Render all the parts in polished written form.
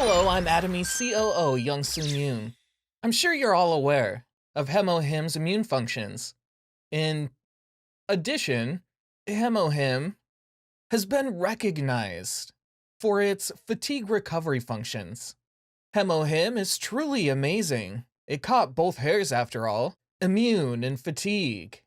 Hello, I'm Atomy COO Yoon. I'm sure you're all aware of HEMOHIM's immune functions. In addition, HEMOHIM has been recognized for its fatigue recovery functions. HEMOHIM is truly amazing. It caught both hairs after all, immune and fatigue.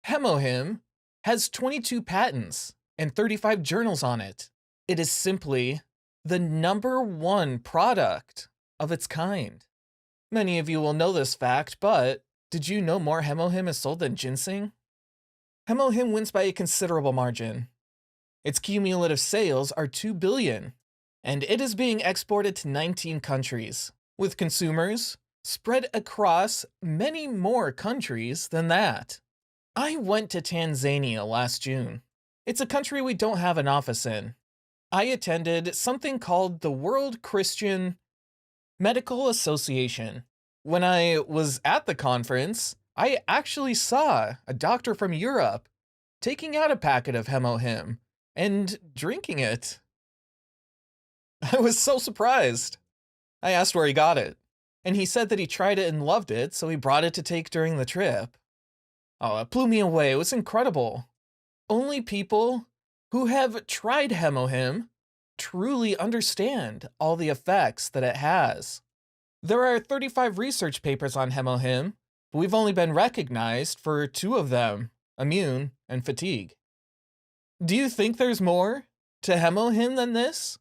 HEMOHIM has 22 patents and 35 journals on it. It is simply the #1 product of its kind. Many of you will know this fact, but did you know more HEMOHIM is sold than ginseng? HEMOHIM wins by a considerable margin. Its cumulative sales are 2 billion, and it is being exported to 19 countries, with consumers spread across many more countries than that. I went to Tanzania last June. It's a country we don't have an office in. I attended something called the World Christian Medical Association. When I was at the conference, I actually saw a doctor from Europe taking out a packet of HEMOHIM and drinking it. I was so surprised. I asked where he got it, and he said that he tried it and loved it, so he brought it to take during the trip. Oh, it blew me away. It was incredible. Only people who have tried HEMOHIM truly understand all the effects that it has. There are 35 research papers on HEMOHIM, but we've only been recognized for 2 of them, immune and fatigue. Do you think there's more to HEMOHIM than this?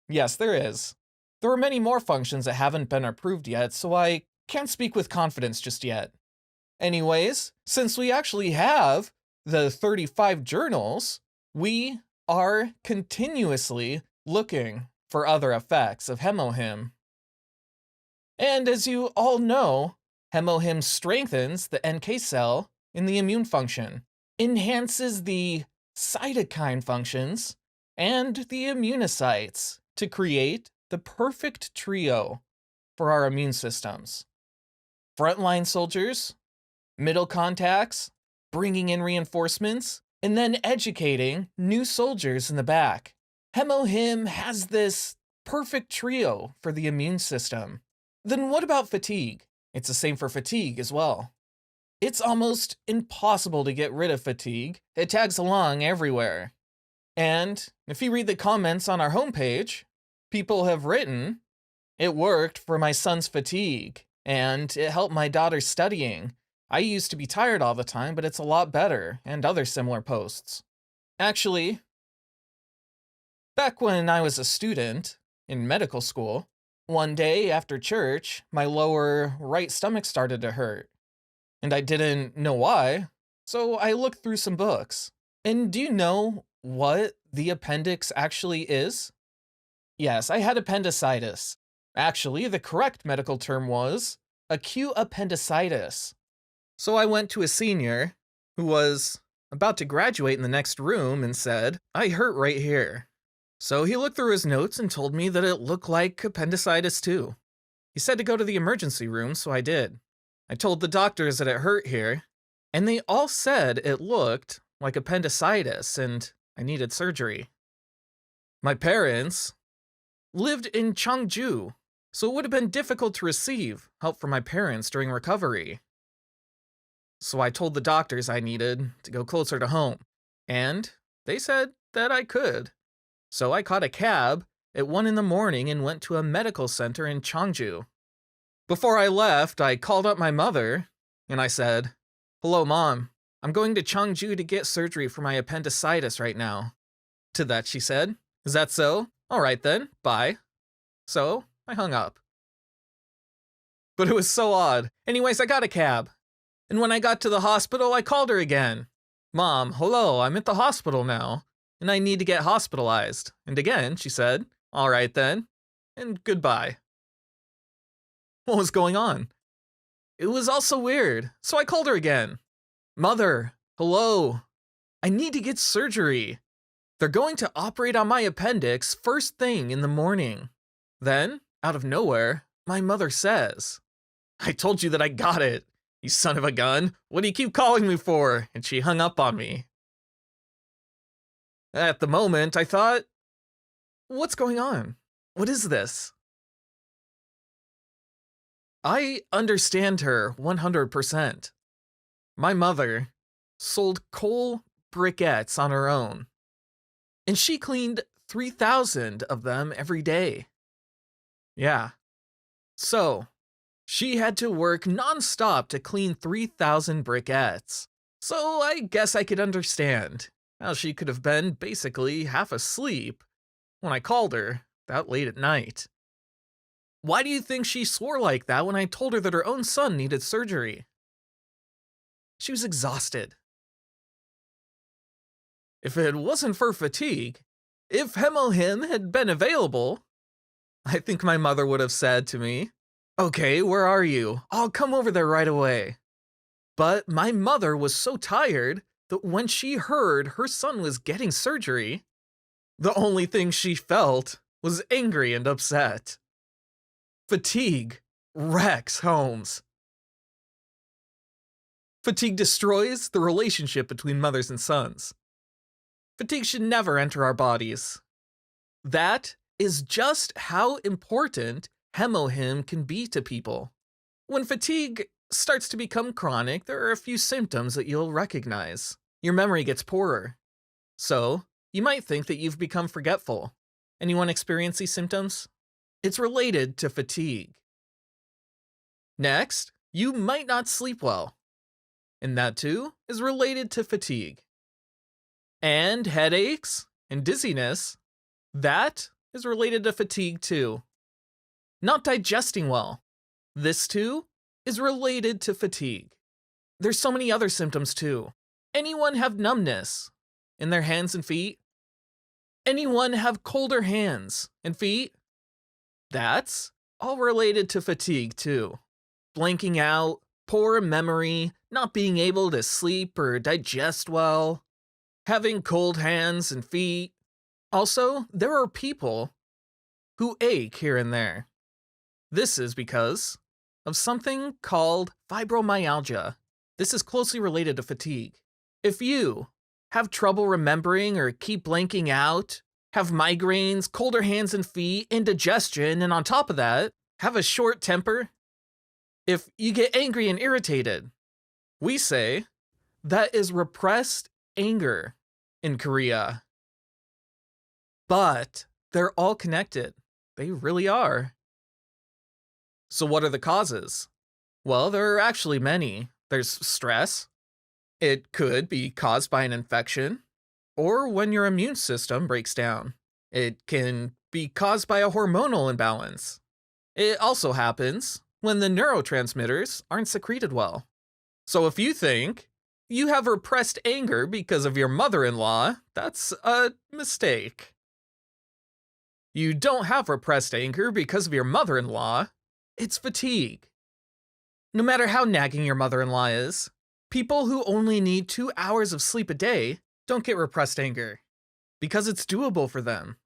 Yes, there is. There are many more functions that haven't been approved yet, so I can't speak with confidence just yet. Anyways, since we actually have the 35 journals, we are continuously looking for other effects of HEMOHIM. And as you all know, HEMOHIM strengthens the NK cell in the immune function, enhances the cytokine functions, and the immunocytes to create the perfect trio for our immune systems. Frontline soldiers, middle contacts, bringing in reinforcements, and then educating new soldiers in the back. HEMOHIM has this perfect trio for the immune system. Then what about fatigue? It's the same for fatigue as well. It's almost impossible to get rid of fatigue. It tags along everywhere. And if you read the comments on our homepage, people have written, "It worked for my son's fatigue, and it helped my daughter's studying. I used to be tired all the time, but it's a lot better," and other similar posts. Actually, back when I was a student in medical school, one day after church, my lower right stomach started to hurt, and I didn't know why, so I looked through some books. And do you know what the appendix actually is? Yes, I had appendicitis. Actually, the correct medical term was acute appendicitis. So I went to a senior who was about to graduate in the next room and said, "I hurt right here." So he looked through his notes and told me that it looked like appendicitis too. He said to go to the emergency room, so I did. I told the doctors that it hurt here, and they all said it looked like appendicitis and I needed surgery. My parents lived in Cheongju, so it would have been difficult to receive help from my parents during recovery. So I told the doctors I needed to go closer to home, and they said that I could. So I caught a cab at 1 a.m. and went to a medical center in Cheongju. Before I left, I called up my mother, and I said, "Hello, Mom. I'm going to Cheongju to get surgery for my appendicitis right now." To that she said, "Is that so? All right then, bye." So I hung up. But it was so odd. Anyways, I got a cab. And when I got to the hospital, I called her again. "Mom, hello, I'm at the hospital now, and I need to get hospitalized." And again, she said, "All right then, and goodbye." What was going on? It was also weird, so I called her again. "Mother, hello, I need to get surgery. They're going to operate on my appendix first thing in the morning." Then, out of nowhere, my mother says, "I told you that I got it. You son of a gun, what do you keep calling me for?" And she hung up on me. At the moment, I thought, what's going on? What is this? I understand her 100%. My mother sold coal briquettes on her own, and she cleaned 3,000 of them every day. Yeah. So, she had to work nonstop to clean 3,000 briquettes. So I guess I could understand how she could have been basically half asleep when I called her that late at night. Why do you think she swore like that when I told her that her own son needed surgery? She was exhausted. If it wasn't for fatigue, if HEMOHIM had been available, I think my mother would have said to me, "Okay, where are you? I'll come over there right away." But my mother was so tired that when she heard her son was getting surgery, the only thing she felt was angry and upset. Fatigue wrecks homes. Fatigue destroys the relationship between mothers and sons. Fatigue should never enter our bodies. That is just how important HEMOHIM can be to people. When fatigue starts to become chronic, there are a few symptoms that you'll recognize. Your memory gets poorer. So, you might think that you've become forgetful. Anyone experience these symptoms? It's related to fatigue. Next, you might not sleep well. And that too is related to fatigue. And headaches and dizziness, that is related to fatigue too. Not digesting well, this too is related to fatigue. There's so many other symptoms too. Anyone have numbness in their hands and feet? Anyone have colder hands and feet? That's all related to fatigue too. Blanking out, poor memory, not being able to sleep or digest well, having cold hands and feet. Also, there are people who ache here and there. This is because of something called fibromyalgia. This is closely related to fatigue. If you have trouble remembering or keep blanking out, have migraines, colder hands and feet, indigestion, and on top of that, have a short temper, if you get angry and irritated, we say that is repressed anger in Korea. But they're all connected. They really are. So what are the causes? Well, there are actually many. There's stress. It could be caused by an infection, or when your immune system breaks down. It can be caused by a hormonal imbalance. It also happens when the neurotransmitters aren't secreted well. So if you think you have repressed anger because of your mother-in-law, that's a mistake. You don't have repressed anger because of your mother-in-law. It's fatigue. No matter how nagging your mother-in-law is, people who only need 2 hours of sleep a day don't get repressed anger because it's doable for them.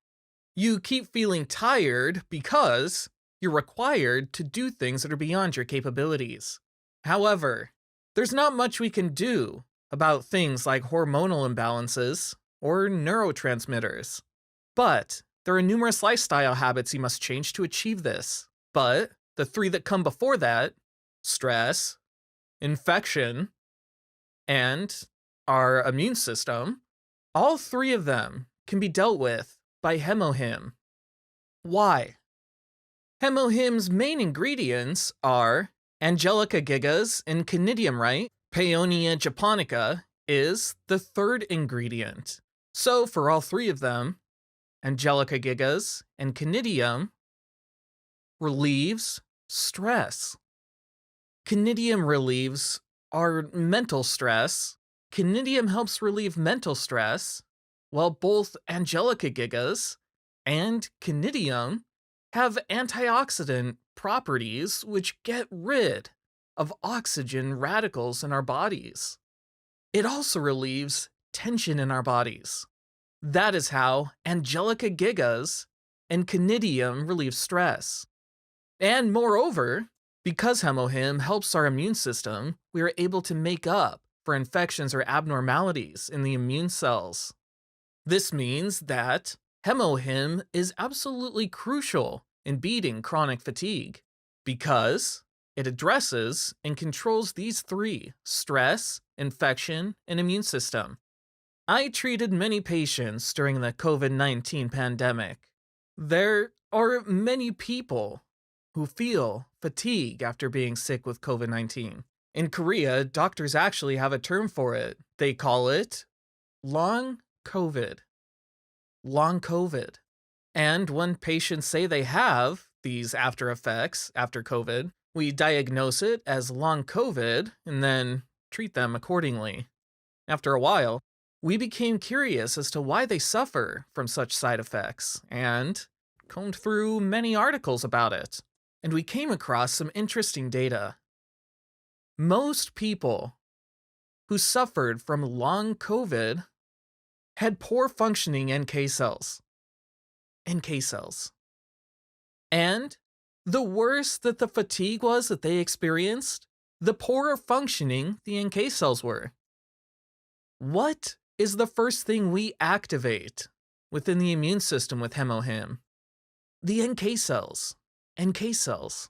You keep feeling tired because you're required to do things that are beyond your capabilities. However, there's not much we can do about things like hormonal imbalances or neurotransmitters. But there are numerous lifestyle habits you must change to achieve this. But the 3 that come before that, stress, infection, and our immune system, all 3 of them can be dealt with by HEMOHIM. Why? HEMOHIM's main ingredients are Angelica gigas and Conidium, right? Paeonia japonica is the 3rd ingredient. So for all 3 of them, Angelica gigas and Conidium relieves stress. Conidium relieves our mental stress. Conidium helps relieve mental stress, while both Angelica gigas and Conidium have antioxidant properties which get rid of oxygen radicals in our bodies. It also relieves tension in our bodies. That is how Angelica gigas and Conidium relieve stress. And moreover, because HEMOHIM helps our immune system, we are able to make up for infections or abnormalities in the immune cells. This means that HEMOHIM is absolutely crucial in beating chronic fatigue because it addresses and controls these three: stress, infection, and immune system. I treated many patients during the COVID-19 pandemic. There are many people who feel fatigue after being sick with COVID-19. In Korea, doctors actually have a term for it. They call it long COVID. Long COVID. And when patients say they have these after effects after COVID, we diagnose it as long COVID and then treat them accordingly. After a while, we became curious as to why they suffer from such side effects and combed through many articles about it. And we came across some interesting data. Most people who suffered from long COVID had poor functioning NK cells. NK cells. And the worse that the fatigue was that they experienced, the poorer functioning the NK cells were. What is the first thing we activate within the immune system with HEMOHIM? The NK cells. NK cells.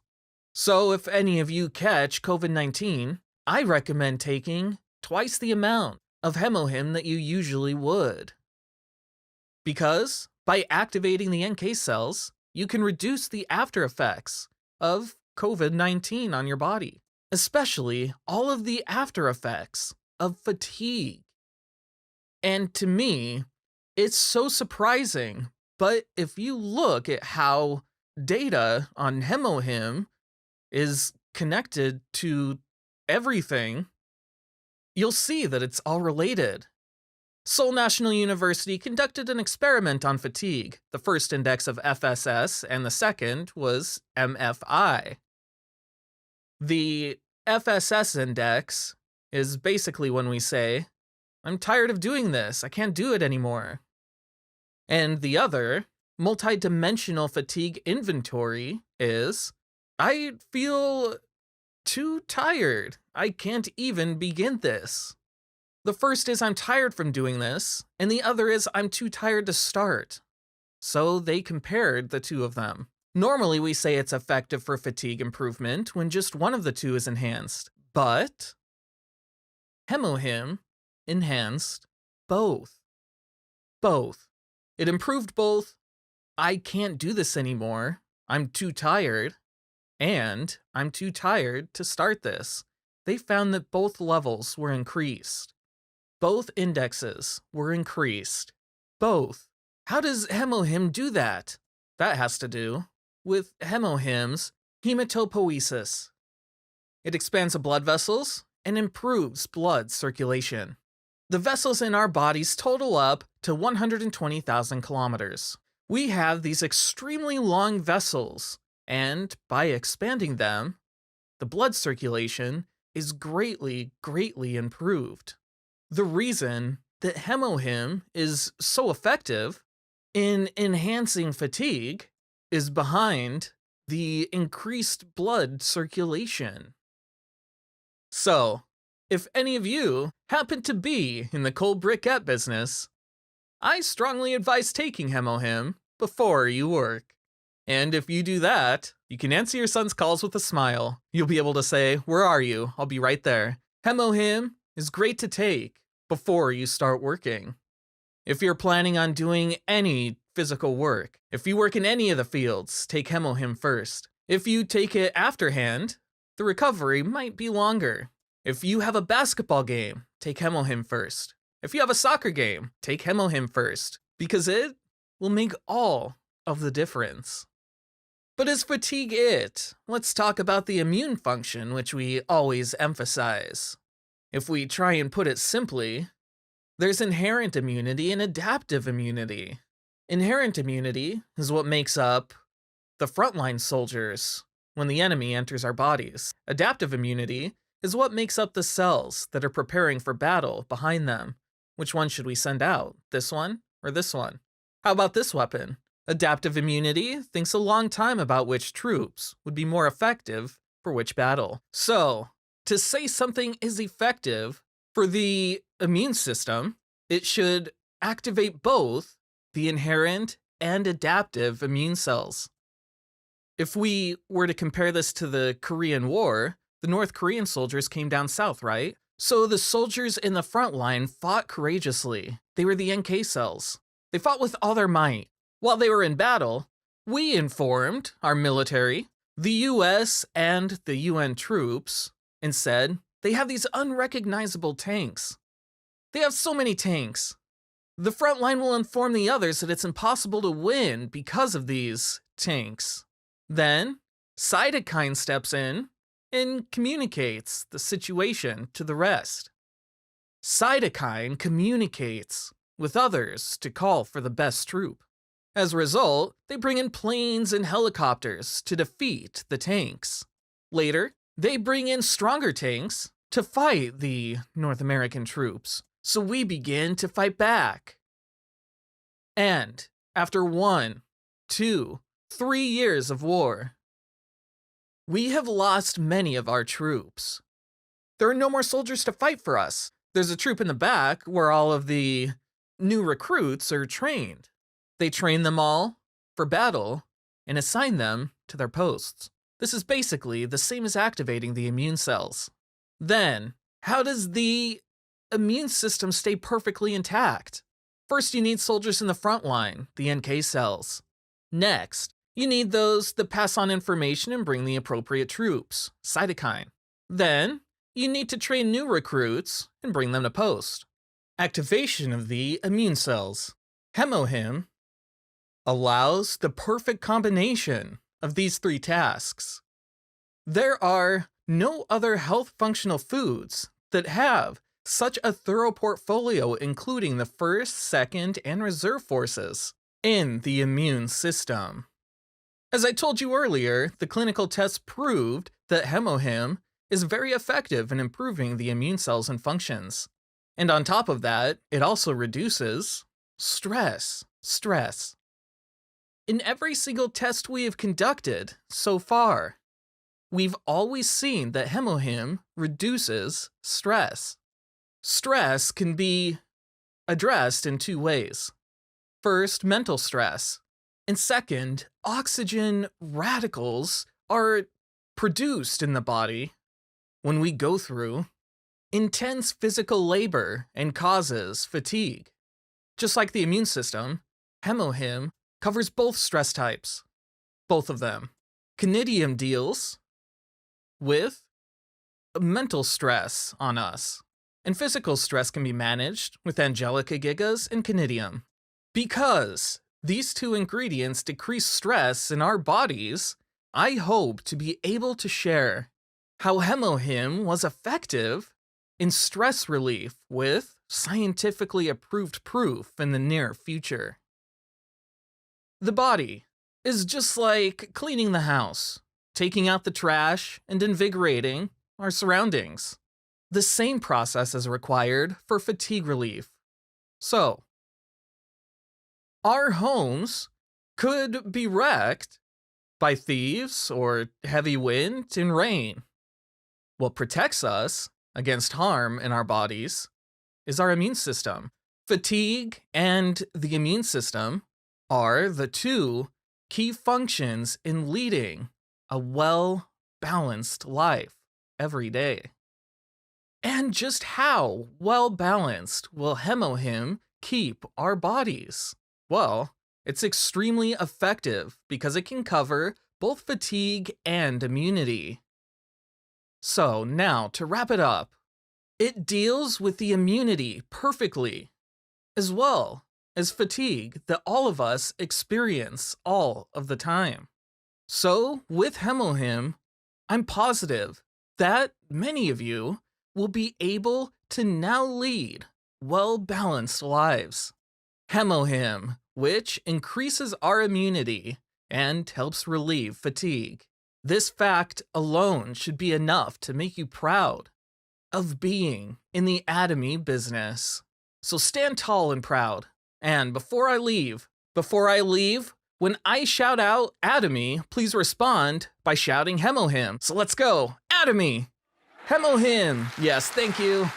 So if any of you catch COVID-19, I recommend taking twice the amount of HEMOHIM that you usually would. Because by activating the NK cells, you can reduce the after effects of COVID-19 on your body, especially all of the after effects of fatigue. And to me, it's so surprising, but if you look at how data on HEMOHIM is connected to everything, you'll see that it's all related. Seoul National University conducted an experiment on fatigue. The first index of FSS and the second was MFI. The FSS index is basically when we say, I'm tired of doing this, I can't do it anymore. And the other, multidimensional fatigue inventory, is, I feel too tired, I can't even begin this. The first is I'm tired from doing this, and the other is I'm too tired to start. So they compared the two of them. Normally we say it's effective for fatigue improvement when just one of the two is enhanced, but HEMOHIM enhanced both. Both. It improved both, I can't do this anymore, I'm too tired, and I'm too tired to start this. They found that both levels were increased. Both indexes were increased. Both. How does HEMOHIM do that? That has to do with HEMOHIM's hematopoiesis. It expands the blood vessels and improves blood circulation. The vessels in our bodies total up to 120,000 kilometers. We have these extremely long vessels, and by expanding them, the blood circulation is greatly, greatly improved. The reason that HEMOHIM is so effective in enhancing fatigue is behind the increased blood circulation. So, if any of you happen to be in the cold briquette business, I strongly advise taking HEMOHIM before you work. And if you do that, you can answer your son's calls with a smile. You'll be able to say, "Where are you? I'll be right there." HEMOHIM is great to take before you start working. If you're planning on doing any physical work, if you work in any of the fields, take HEMOHIM first. If you take it afterhand, the recovery might be longer. If you have a basketball game, take HEMOHIM first. If you have a soccer game, take HEMOHIM first, because it will make all of the difference. But is fatigue it? Let's talk about the immune function, which we always emphasize. If we try and put it simply, there's inherent immunity and adaptive immunity. Inherent immunity is what makes up the frontline soldiers when the enemy enters our bodies. Adaptive immunity is what makes up the cells that are preparing for battle behind them. Which one should we send out? This one or this one? How about this weapon? Adaptive immunity thinks a long time about which troops would be more effective for which battle. So, to say something is effective for the immune system, it should activate both the inherent and adaptive immune cells. If we were to compare this to the Korean War, the North Korean soldiers came down south, right? So the soldiers in the front line fought courageously. They were the NK cells. They fought with all their might. While they were in battle, we informed our military, the US and the UN troops, and said, they have these unrecognizable tanks. They have so many tanks. The front line will inform the others that it's impossible to win because of these tanks. Then, cytokine steps in and communicates the situation to the rest. Cytokine communicates with others to call for the best troop. As a result, they bring in planes and helicopters to defeat the tanks. Later, they bring in stronger tanks to fight the North American troops. So we begin to fight back. And after 1, 2, 3 years of war, we have lost many of our troops. There are no more soldiers to fight for us. There's a troop in the back where all of the new recruits are trained. They train them all for battle and assign them to their posts. This is basically the same as activating the immune cells. Then, how does the immune system stay perfectly intact? First, you need soldiers in the front line, the NK cells. Next, you need those that pass on information and bring the appropriate troops, cytokine. Then, you need to train new recruits and bring them to post. Activation of the immune cells. HEMOHIM allows the perfect combination of these 3 tasks. There are no other health functional foods that have such a thorough portfolio, including the first, second, and reserve forces in the immune system. As I told you earlier, the clinical tests proved that HEMOHIM is very effective in improving the immune cells and functions. And on top of that, it also reduces stress. In every single test we have conducted so far, we've always seen that HEMOHIM reduces stress. Stress can be addressed in 2 ways. First, mental stress. And second, oxygen radicals are produced in the body when we go through intense physical labor and causes fatigue. Just like the immune system, HEMOHIM covers both stress types, both of them. Conidium deals with mental stress on us, and physical stress can be managed with Angelica gigas and conidium. Because these 2 ingredients decrease stress in our bodies, I hope to be able to share how HEMOHIM was effective in stress relief with scientifically approved proof in the near future. The body is just like cleaning the house, taking out the trash, and invigorating our surroundings. The same process is required for fatigue relief. So, our homes could be wrecked by thieves or heavy wind and rain. What protects us against harm in our bodies is our immune system. Fatigue and the immune system are the 2 key functions in leading a well-balanced life every day. And just how well-balanced will HEMOHIM keep our bodies? Well, it's extremely effective because it can cover both fatigue and immunity. So now, to wrap it up, it deals with the immunity perfectly, as well as fatigue that all of us experience all of the time. So, with HEMOHIM, I'm positive that many of you will be able to now lead well-balanced lives. HEMOHIM, which increases our immunity and helps relieve fatigue. This fact alone should be enough to make you proud of being in the Atomy business. So stand tall and proud. And before I leave, when I shout out Atomy, please respond by shouting HEMOHIM. So let's go, Atomy! HEMOHIM! Yes, thank you.